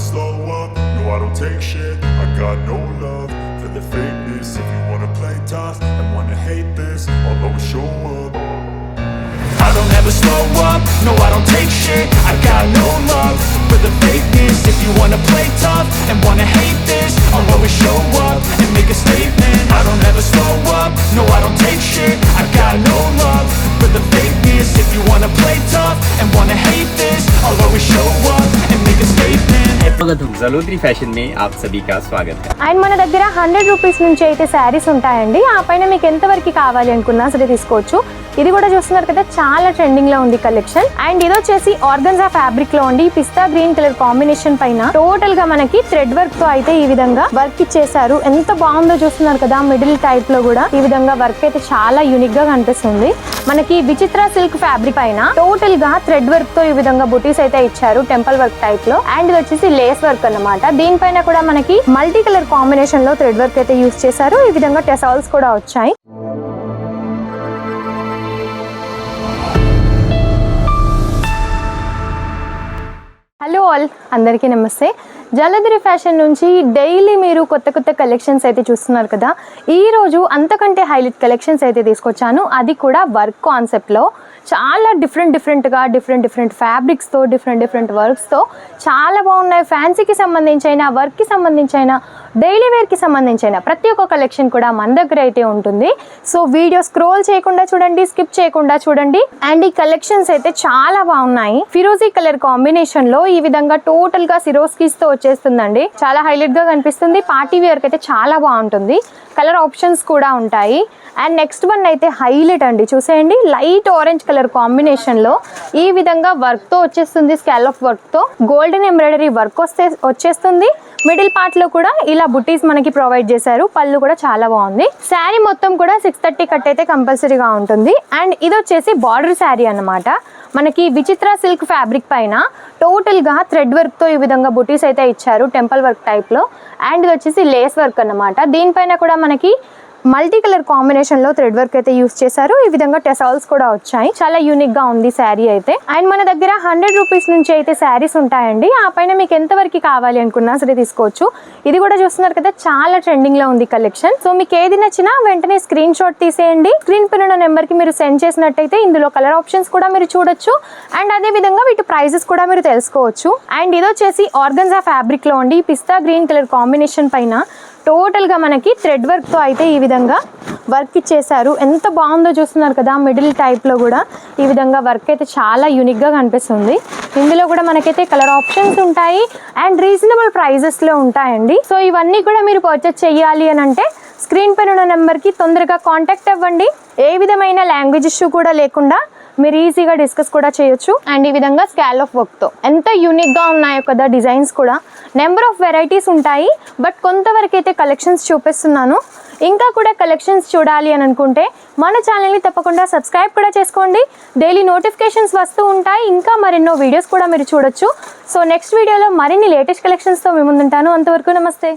slow up, no I don't take shit. I got no love for the fakeness. If you wanna play tough and wanna hate this, I'll always show up. I don't ever slow up, no I don't take shit. I got no love for the fakeness. If you wanna play tough and wanna hate this, I'll always show up and make a statement. I don't ever slow up, no I don't take shit. I got no love for the fakeness. If you wanna play tough and wanna hate this, I'll always show up and make a statement. జలూద్రి fashion में आप सभी का स्वागत है। And మన దగ్గర 100 rupees నుంచి అయితే శారీస్ ఉంటాయండి. ఆ పైన మీకు ఎంత వరకు కావాలి అనుకున్నా సరే తీసుకోవచ్చు. ఇది కూడా చూస్తున్నారు కదా, చాలా ట్రెండింగ్ లో ఉంది కలెక్షన్. అండ్ ఇది వచ్చేసి ఆర్గన్జా ఫ్యాబ్రిక్ లో ఉండి పిస్తా గ్రీన్ కలర్ కాంబినేషన్ పైన టోటల్ గా మనకి థ్రెడ్ వర్క్ తో అయితే ఈ విధంగా వర్క్ ఇచ్చేసారు. ఎంత బాగుందో చూస్తున్నారు కదా, మిడిల్ టైప్ లో కూడా ఈ విధంగా వర్క్ అయితే చాలా యూనిక్ గా కనిపిస్తుంది. మనకి విచిత్ర సిల్క్ ఫ్యాబ్రిక్ పైన టోటల్ గా థ్రెడ్ వర్క్ తో ఈ విధంగా బుటీస్ అయితే ఇచ్చారు టెంపుల్ వర్క్ టైప్ లో. అండ్ ఇది వచ్చేసి లేస్ వర్క్ అన్నమాట. దీనిపైన కూడా మనకి మల్టీ కలర్ కాంబినేషన్ లో థ్రెడ్ వర్క్ అయితే యూస్ చేశారు. ఈ విధంగా టెసాల్స్ కూడా వచ్చాయి. హలో ఆల్, అందరికీ నమస్తే. జలధరి ఫ్యాషన్ నుంచి డైలీ మీరు కొత్త కొత్త కలెక్షన్స్ అయితే చూస్తున్నారు కదా. ఈ రోజు అంతకంటే హైలైట్ కలెక్షన్స్ అయితే తీసుకొచ్చాను. అది కూడా వర్క్ కాన్సెప్ట్లో చాలా డిఫరెంట్గా డిఫరెంట్ ఫ్యాబ్రిక్స్తో డిఫరెంట్ వర్క్స్తో చాలా బాగున్నాయి. ఫ్యాన్సీకి సంబంధించిన, వర్క్కి సంబంధించిన, డైలీ వేర్కి సంబంధించిన ప్రతి ఒక్క కలెక్షన్ కూడా మన దగ్గర అయితే ఉంటుంది. సో వీడియో స్క్రోల్ చేయకుండా చూడండి, స్కిప్ చేయకుండా చూడండి. అండ్ ఈ కలెక్షన్స్ అయితే చాలా బాగున్నాయి. ఫిరోజీ కలర్ కాంబినేషన్ లో ఈ విధంగా టోటల్ గా సిరోస్కీస్ తో వచ్చేస్తుందండి. చాలా హైలైట్ గా కనిపిస్తుంది. పార్టీ వేర్ కి అయితే చాలా బాగుంటుంది. కలర్ ఆప్షన్స్ కూడా ఉంటాయి. అండ్ నెక్స్ట్ వన్ అయితే హైలైట్ అండి, చూసేయండి. లైట్ ఆరెంజ్ కలర్ కాంబినేషన్ లో ఈ విధంగా వర్క్ తో వచ్చేస్తుంది. స్కాలప్ వర్క్ తో గోల్డెన్ ఎంబ్రాయిడరీ వర్క్ వచ్చేస్తుంది. మిడిల్ పార్ట్ లో కూడా ఇలా బుటీస్ మనకి ప్రొవైడ్ చేశారు. పళ్ళు కూడా చాలా బాగుంది. శారీ మొత్తం కూడా 630 కట్ అయితే కంపల్సరీగా ఉంటుంది. అండ్ ఇది వచ్చేసి బార్డర్ శారీ అన్నమాట. మనకి విచిత్ర సిల్క్ ఫ్యాబ్రిక్ పైన టోటల్ గా థ్రెడ్ వర్క్ తో ఈ విధంగా బుటీస్ అయితే ఇచ్చారు టెంపుల్ వర్క్ టైప్ లో. అండ్ ఇది వచ్చేసి లేస్ వర్క్ అన్నమాట. దీనిపైన కూడా మనకి మల్టీ కలర్ కాంబినేషన్ లో థ్రెడ్ వర్క్ అయితే యూస్ చేశారు. ఈ విధంగా టెసాల్స్ కూడా వచ్చాయి. చాలా యూనిక్ గా ఉంది శారీ అయితే. అండ్ మన దగ్గర 100 రూపీస్ నుంచి అయితే శారీస్ ఉంటాయండి. ఆ పైన మీకు ఎంత వరకు కావాలి అనుకున్నా సరే తీసుకోవచ్చు. ఇది కూడా చూస్తున్నారు కదా, చాలా ట్రెండింగ్ లో ఉంది కలెక్షన్. సో మీకు ఏది నచ్చినా వెంటనే స్క్రీన్ షాట్ తీసేయండి. స్క్రీన్ పైన ఉన్న నెంబర్ కి మీరు సెండ్ చేసినట్టయితే ఇందులో కలర్ ఆప్షన్స్ కూడా మీరు చూడొచ్చు. అండ్ అదే విధంగా వీటి ప్రైజెస్ కూడా మీరు తెలుసుకోవచ్చు. అండ్ ఇది వచ్చేసి ఆర్గన్జా ఫ్యాబ్రిక్ లో ఉండి పిస్తా గ్రీన్ కలర్ కాంబినేషన్ పైన టోటల్ గా మనకి థ్రెడ్ వర్క్ తో అయితే ఈ విధంగా వర్క్ ఇచ్చేసారు. ఎంత బాగుందో చూస్తున్నారు కదా, మిడిల్ టైప్ లో కూడా ఈ విధంగా వర్క్ అయితే చాలా యూనిక్ గా కనిపిస్తుంది. ఇందులో కూడా మనకైతే కలర్ ఆప్షన్స్ ఉంటాయి అండ్ రీజనబుల్ ప్రైజెస్ లో ఉంటాయండి. సో ఇవన్నీ కూడా మీరు పర్చేస్ చేయాలి అని అంటే స్క్రీన్ పైన ఉన్న నెంబర్ కి తొందరగా కాంటాక్ట్ అవ్వండి. ఏ విధమైన లాంగ్వేజ్ ఇష్యూ కూడా లేకుండా మీరు ఈజీగా డిస్కస్ కూడా చేయొచ్చు. అండ్ ఈ విధంగా స్కాలప్ వర్క్ తో ఎంత యూనిక్ గా ఉన్నాయో కదా డిజైన్స్ కూడా. నెంబర్ ఆఫ్ వెరైటీస్ ఉంటాయి, బట్ కొంతవరకు అయితే కలెక్షన్స్ చూపిస్తున్నాను. ఇంకా కూడా కలెక్షన్స్ చూడాలి అని అనుకుంటే మన ఛానల్ని తప్పకుండా సబ్స్క్రైబ్ కూడా చేసుకోండి. డైలీ నోటిఫికేషన్స్ వస్తూ ఉంటాయి. ఇంకా మరెన్నో వీడియోస్ కూడా మీరు చూడొచ్చు. సో నెక్స్ట్ వీడియోలో మరిన్ని లేటెస్ట్ కలెక్షన్స్తో మీ ముందుంటాను. అంతవరకు నమస్తే.